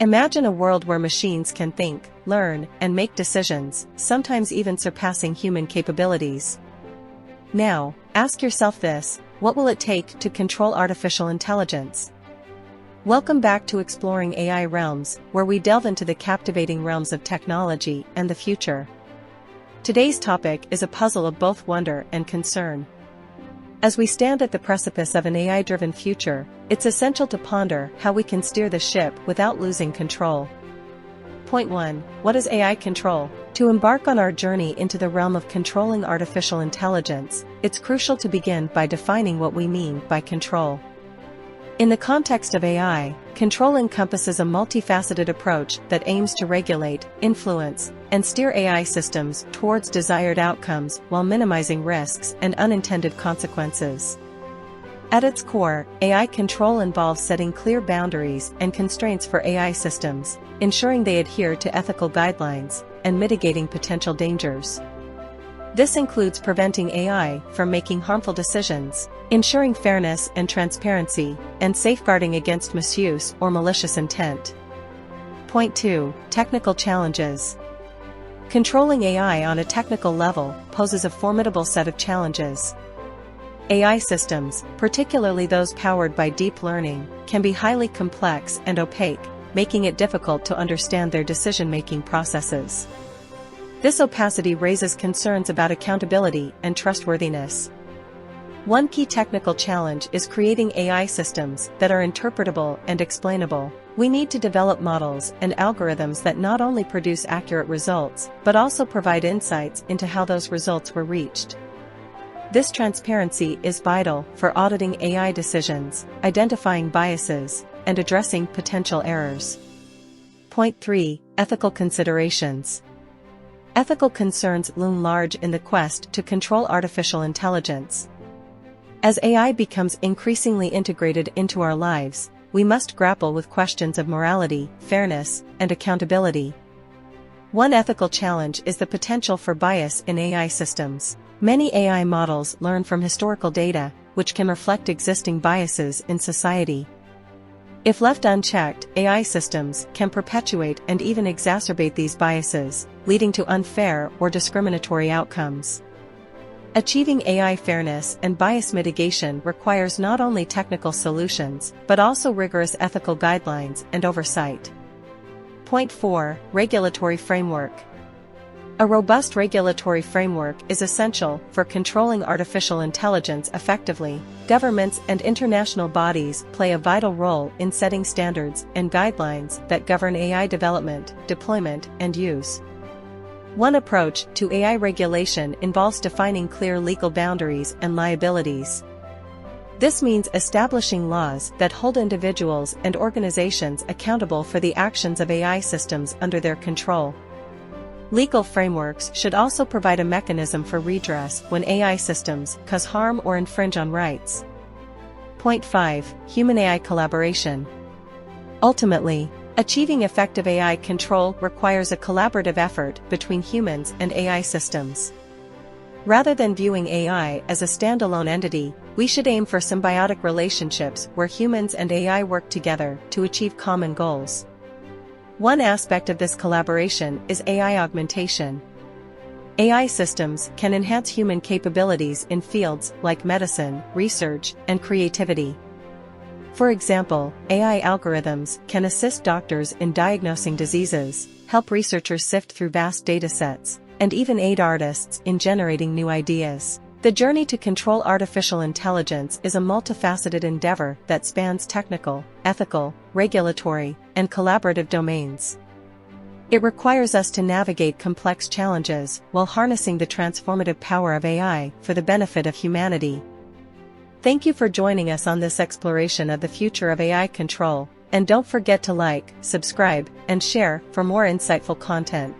Imagine a world where machines can think, learn, and make decisions, sometimes even surpassing human capabilities. Now, ask yourself this: what will it take to control artificial intelligence? Welcome back to Exploring AI Realms, where we delve into the captivating realms of technology and the future. Today's topic is a puzzle of both wonder and concern. As we stand at the precipice of an AI-driven future, it's essential to ponder how we can steer the ship without losing control. Point 1. What is AI control? To embark on our journey into the realm of controlling artificial intelligence, it's crucial to begin by defining what we mean by control. In the context of AI, control encompasses a multifaceted approach that aims to regulate, influence, and steer AI systems towards desired outcomes while minimizing risks and unintended consequences. At its core, AI control involves setting clear boundaries and constraints for AI systems, ensuring they adhere to ethical guidelines, and mitigating potential dangers. This includes preventing AI from making harmful decisions, ensuring fairness and transparency, and safeguarding against misuse or malicious intent. Point 2. Technical challenges. Controlling AI on a technical level poses a formidable set of challenges. AI systems, particularly those powered by deep learning, can be highly complex and opaque, making it difficult to understand their decision-making processes. This opacity raises concerns about accountability and trustworthiness. One key technical challenge is creating AI systems that are interpretable and explainable. We need to develop models and algorithms that not only produce accurate results, but also provide insights into how those results were reached. This transparency is vital for auditing AI decisions, identifying biases, and addressing potential errors. Point 3. Ethical considerations. Ethical concerns loom large in the quest to control artificial intelligence. As AI becomes increasingly integrated into our lives, we must grapple with questions of morality, fairness, and accountability. One ethical challenge is the potential for bias in AI systems. Many AI models learn from historical data, which can reflect existing biases in society. If left unchecked, AI systems can perpetuate and even exacerbate these biases, leading to unfair or discriminatory outcomes. Achieving AI fairness and bias mitigation requires not only technical solutions, but also rigorous ethical guidelines and oversight. Point 4. Regulatory framework. A robust regulatory framework is essential for controlling artificial intelligence effectively. Governments and international bodies play a vital role in setting standards and guidelines that govern AI development, deployment, and use. One approach to AI regulation involves defining clear legal boundaries and liabilities. This means establishing laws that hold individuals and organizations accountable for the actions of AI systems under their control. Legal frameworks should also provide a mechanism for redress when AI systems cause harm or infringe on rights. Point 5. Human-AI collaboration. Ultimately, achieving effective AI control requires a collaborative effort between humans and AI systems. Rather than viewing AI as a standalone entity, we should aim for symbiotic relationships where humans and AI work together to achieve common goals. One aspect of this collaboration is AI augmentation. AI systems can enhance human capabilities in fields like medicine, research, and creativity. For example, AI algorithms can assist doctors in diagnosing diseases, help researchers sift through vast datasets, and even aid artists in generating new ideas. The journey to control artificial intelligence is a multifaceted endeavor that spans technical, ethical, regulatory, and collaborative domains. It requires us to navigate complex challenges while harnessing the transformative power of AI for the benefit of humanity. Thank you for joining us on this exploration of the future of AI control, and don't forget to like, subscribe, and share for more insightful content.